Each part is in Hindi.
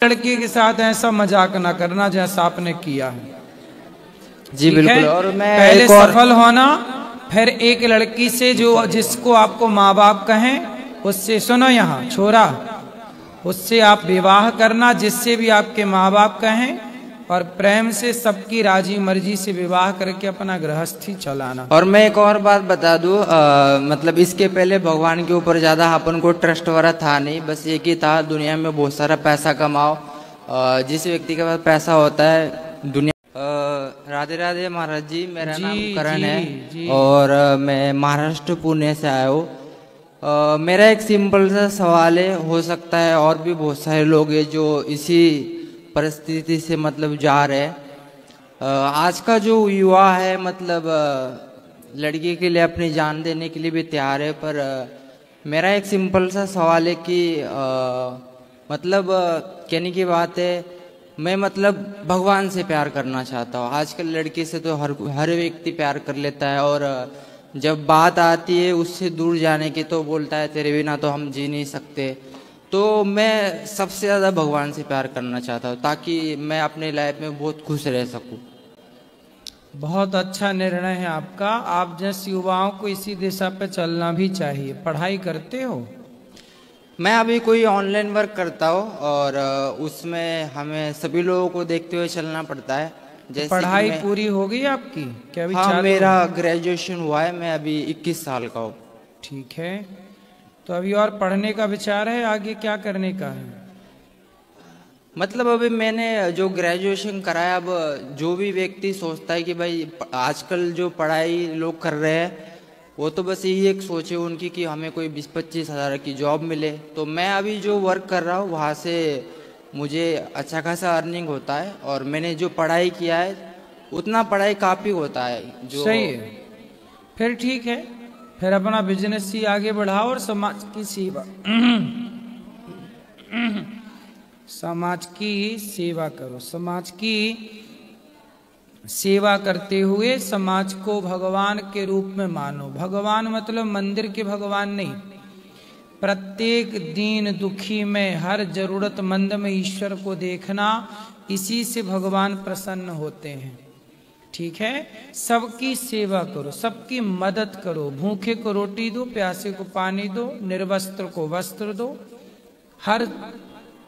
लड़की के साथ ऐसा मजाक ना करना जैसा आपने किया है। जी बिल्कुल। और मैं पहले सफल होना, फिर एक लड़की से जो जिसको आपको माँ बाप कहें उससे, सुनो यहाँ छोरा, उससे आप विवाह करना जिससे भी आपके माँ बाप कहें, और प्रेम से सबकी राजी मर्जी से विवाह करके अपना गृहस्थी चलाना। और मैं एक और बात बता दूं, मतलब इसके पहले भगवान के ऊपर ज़्यादा अपन को ट्रस्ट वाला था नहीं, बस एक ही था, दुनिया में बहुत सारा पैसा कमाओ। जिस व्यक्ति के पास पैसा होता है दुनिया। राधे राधे महाराज जी, मेरा नाम करण है और मैं महाराष्ट्र पुणे से आया हूँ। मेरा एक सिंपल सा सवाल है, हो सकता है और भी बहुत सारे लोग हैं जो इसी परिस्थिति से मतलब जा रहे हैं। आज का जो युवा है मतलब लड़की के लिए अपनी जान देने के लिए भी तैयार है, पर मेरा एक सिंपल सा सवाल है कि मतलब कहने की बात है, मैं मतलब भगवान से प्यार करना चाहता हूँ। आजकल लड़की से तो हर व्यक्ति प्यार कर लेता है, और जब बात आती है उससे दूर जाने की तो बोलता है तेरे बिना तो हम जी नहीं सकते। तो मैं सबसे ज़्यादा भगवान से प्यार करना चाहता हूँ ताकि मैं अपने लाइफ में बहुत खुश रह सकूँ। बहुत अच्छा निर्णय है आपका। आप जैसे युवाओं को इसी दिशा पे चलना भी चाहिए। पढ़ाई करते हो? मैं अभी कोई ऑनलाइन वर्क करता हूँ और उसमें हमें सभी लोगों को देखते हुए चलना पड़ता है। जैसे पढ़ाई पूरी हो गई आपकी क्या? अभी हाँ, मेरा ग्रेजुएशन हुआ है, मैं अभी 21 साल का हूँ। ठीक है, तो अभी और पढ़ने का विचार है? आगे क्या करने का है? मतलब अभी मैंने जो ग्रेजुएशन कराया, अब जो भी व्यक्ति सोचता है कि भाई आजकल जो पढ़ाई लोग कर रहे हैं वो तो बस यही एक सोचे उनकी कि हमें कोई 20-25 हज़ार की जॉब मिले। तो मैं अभी जो वर्क कर रहा हूँ वहाँ से मुझे अच्छा खासा अर्निंग होता है, और मैंने जो पढ़ाई किया है उतना पढ़ाई काफ़ी होता है जो सही है। फिर ठीक है, फिर अपना बिजनेस ही आगे बढ़ाओ और समाज की सेवा समाज की सेवा करो। समाज की सेवा करते हुए समाज को भगवान के रूप में मानो। भगवान मतलब मंदिर के भगवान नहीं, प्रत्येक दीन दुखी में, हर जरूरतमंद में ईश्वर को देखना, इसी से भगवान प्रसन्न होते हैं। ठीक है, सबकी सेवा करो, सबकी मदद करो, भूखे को रोटी दो, प्यासे को पानी दो, निर्वस्त्र को वस्त्र दो, हर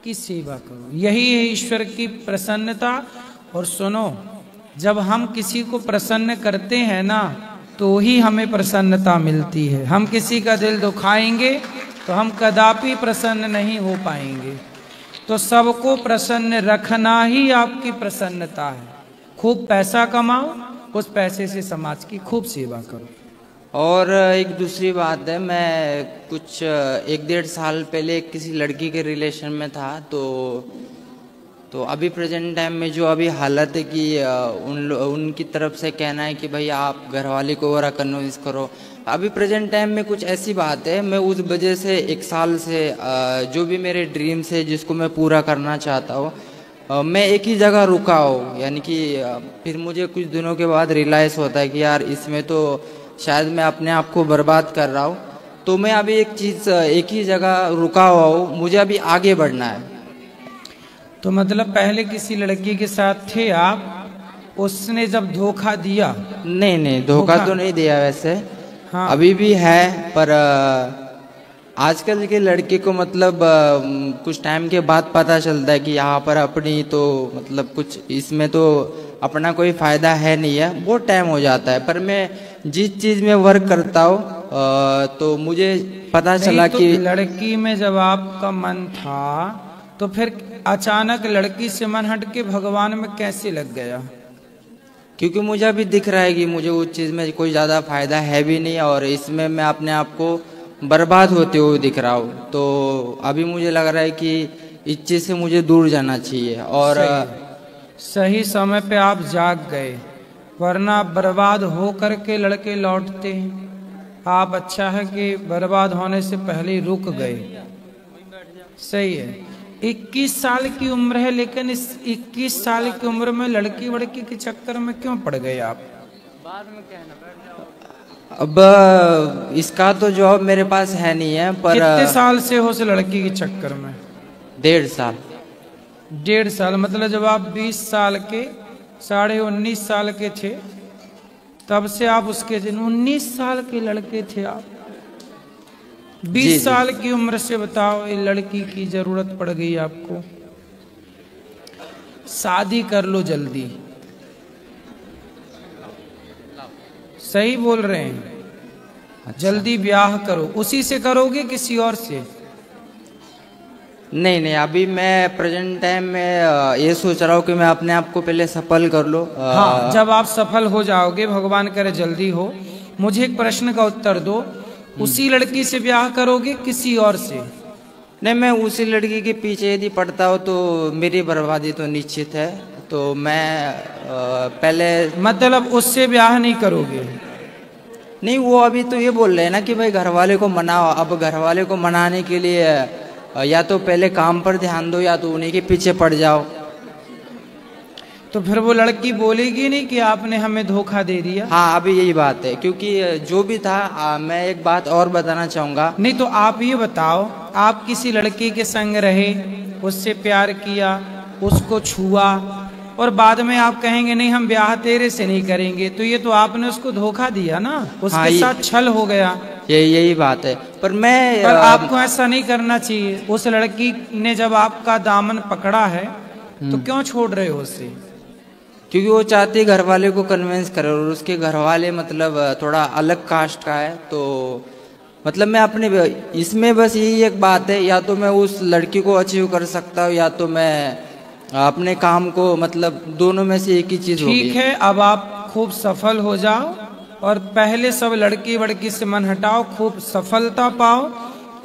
की सेवा करो। यही है ईश्वर की प्रसन्नता। और सुनो, जब हम किसी को प्रसन्न करते हैं ना तो ही हमें प्रसन्नता मिलती है। हम किसी का दिल दुखाएंगे तो हम कदापि प्रसन्न नहीं हो पाएंगे। तो सबको प्रसन्न रखना ही आपकी प्रसन्नता है। खूब पैसा कमाओ, उस पैसे से समाज की खूब सेवा करो। और एक दूसरी बात है, मैं कुछ 1-1.5 साल पहले किसी लड़की के रिलेशन में था। तो अभी प्रेजेंट टाइम में जो अभी हालत है कि उनकी तरफ से कहना है कि भाई आप घरवाली को वरा कन्विंस करो। अभी प्रेजेंट टाइम में कुछ ऐसी बात है, मैं उस वजह से 1 साल से जो भी मेरे ड्रीम्स है जिसको मैं पूरा करना चाहता हूँ, मैं एक ही जगह रुका हूँ। यानी कि फिर मुझे कुछ दिनों के बाद रियलाइज़ होता है कि यार इसमें तो शायद मैं अपने आप को बर्बाद कर रहा हूँ। तो मैं अभी एक ही जगह रुका हुआ हूँ, मुझे अभी आगे बढ़ना है। तो मतलब पहले किसी लड़की के साथ थे आप, उसने जब धोखा दिया? नहीं, धोखा तो नहीं दिया वैसे। हाँ, अभी भी है, पर आजकल के लड़के को मतलब कुछ टाइम के बाद पता चलता है कि यहाँ पर अपनी तो मतलब कुछ इसमें तो अपना कोई फ़ायदा है नहीं है, बहुत टाइम हो जाता है। पर मैं जिस चीज़ में वर्क करता हूँ तो मुझे पता चला कि लड़की में जब आपका मन था तो फिर अचानक लड़की से मन हट के भगवान में कैसे लग गया? क्योंकि मुझे अभी दिख रहा है कि मुझे उस चीज़ में कोई ज़्यादा फायदा है भी नहीं, और इसमें मैं अपने आप को बर्बाद होते हुए दिख रहा हूँ। तो अभी मुझे लग रहा है कि इस चीज़ से मुझे दूर जाना चाहिए। और सही समय पे आप जाग गए, वरना बर्बाद हो करके लड़के लौटते हैं। आप अच्छा है कि बर्बाद होने से पहले ही रुक गए। सही है। 21 साल की उम्र है, लेकिन इस 21 साल की उम्र में लड़की वड़की के चक्कर में क्यों पड़ गए आप? बाद में कहना। अब इसका तो जवाब मेरे पास है नहीं है, पर कितने साल से हो उस लड़की के चक्कर में? 1.5 साल। 1.5 साल, मतलब जब आप 20 साल के 19.5 साल के थे तब से आप उसके 19 साल के लड़के थे आप। 20 साल की उम्र से बताओ ये लड़की की जरूरत पड़ गई आपको, शादी कर लो जल्दी। सही बोल रहे हैं। अच्छा। जल्दी ब्याह करो। उसी से करोगे किसी और से? नहीं, अभी मैं प्रेजेंट टाइम में ये सोच रहा हूँ कि मैं अपने आप को पहले सफल कर लूँ। हाँ, जब आप सफल हो जाओगे, भगवान करे जल्दी हो, मुझे एक प्रश्न का उत्तर दो। उसी लड़की से ब्याह करोगे किसी और से? नहीं, मैं उसी लड़की के पीछे यदि पड़ता हूँ तो मेरी बर्बादी तो निश्चित है। तो मैं पहले, मतलब उससे ब्याह नहीं करोगे? नहीं, वो अभी तो ये बोल रहे हैं ना कि भाई घर वाले को मनाओ। अब घर वाले को मनाने के लिए या तो पहले काम पर ध्यान दो या तो उन्हीं के पीछे पड़ जाओ। तो फिर वो लड़की बोलेगी नहीं कि आपने हमें धोखा दे दिया? हाँ, अभी यही बात है, क्योंकि जो भी था मैं एक बात और बताना चाहूँगा। नहीं तो आप ये बताओ, आप किसी लड़की के संग रहे, उससे प्यार किया, उसको छुआ और बाद में आप कहेंगे नहीं हम ब्याह तेरे से नहीं करेंगे, तो ये तो आपने उसको धोखा दिया ना, उसके साथ छल हो गया। यही बात है। पर आपको ऐसा नहीं करना चाहिए। उस लड़की ने जब आपका दामन पकड़ा है तो क्यों छोड़ रहे हो उसे? क्योंकि वो चाहती घर वाले को कन्विंस करे और उसके घर वाले मतलब थोड़ा अलग कास्ट का है। तो मतलब मैं अपने इसमें बस यही एक बात है, या तो मैं उस लड़की को अचीव कर सकता हूँ या तो मैं अपने काम को, मतलब दोनों में से एक ही चीज होगी। ठीक है, अब आप खूब सफल हो जाओ और पहले सब लड़की वड़की से मन हटाओ, खूब सफलता पाओ,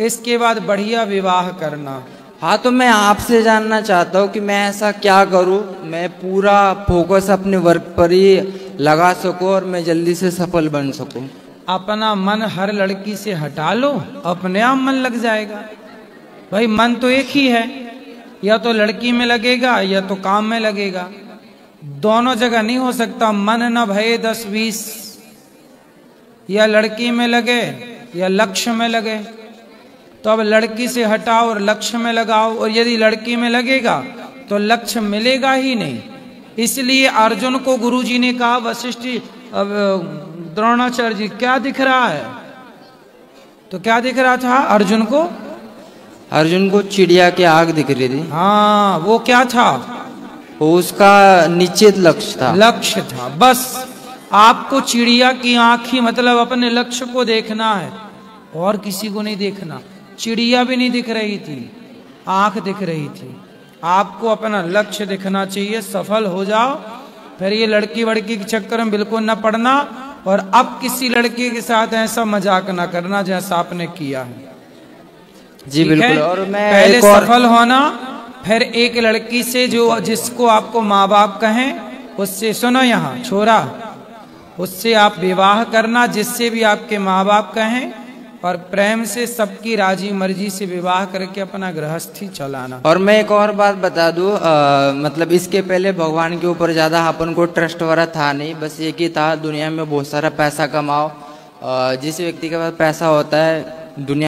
इसके बाद बढ़िया विवाह करना। हाँ, तो मैं आपसे जानना चाहता हूँ कि मैं ऐसा क्या करूँ मैं पूरा फोकस अपने वर्क पर ही लगा सकूँ और मैं जल्दी से सफल बन सकूँ। अपना मन हर लड़की से हटा लो, अपने आप मन लग जाएगा। भाई मन तो एक ही है, या तो लड़की में लगेगा या तो काम में लगेगा, दोनों जगह नहीं हो सकता। मन न भये 10-20, या लड़की में लगे या लक्ष्य में लगे। तो अब लड़की से हटाओ और लक्ष्य में लगाओ, और यदि लड़की में लगेगा तो लक्ष्य मिलेगा ही नहीं। इसलिए अर्जुन को गुरुजी ने कहा, वशिष्ठ अब द्रोणाचार्य जी क्या दिख रहा है? तो क्या दिख रहा था अर्जुन को? अर्जुन को चिड़िया की आग दिख रही थी। हाँ, वो क्या था? वो उसका निश्चित लक्ष्य था। बस आपको चिड़िया की आंख ही, मतलब अपने लक्ष्य को देखना है और किसी को नहीं देखना। चिड़िया भी नहीं दिख रही थी, आंख दिख रही थी। आपको अपना लक्ष्य दिखना चाहिए। सफल हो जाओ, फिर ये लड़की वड़की के चक्कर में बिल्कुल न पड़ना, और अब किसी लड़की के साथ ऐसा मजाक ना करना जैसा आपने किया है। जी बिल्कुल। और मैं पहले सफल होना, फिर एक लड़की से जिसको आपको माँ बाप कहें उससे, सुनो यहाँ छोरा, उससे आप विवाह करना, जिससे भी आपके माँ बाप कहें, और प्रेम से सबकी राजी मर्जी से विवाह करके अपना गृहस्थी चलाना। और मैं एक और बात बता दूं, मतलब इसके पहले भगवान के ऊपर ज्यादा अपन को ट्रस्ट वाला था नहीं, बस एक ही था दुनिया में बहुत सारा पैसा कमाओ। जिस व्यक्ति के पास पैसा होता है दुनिया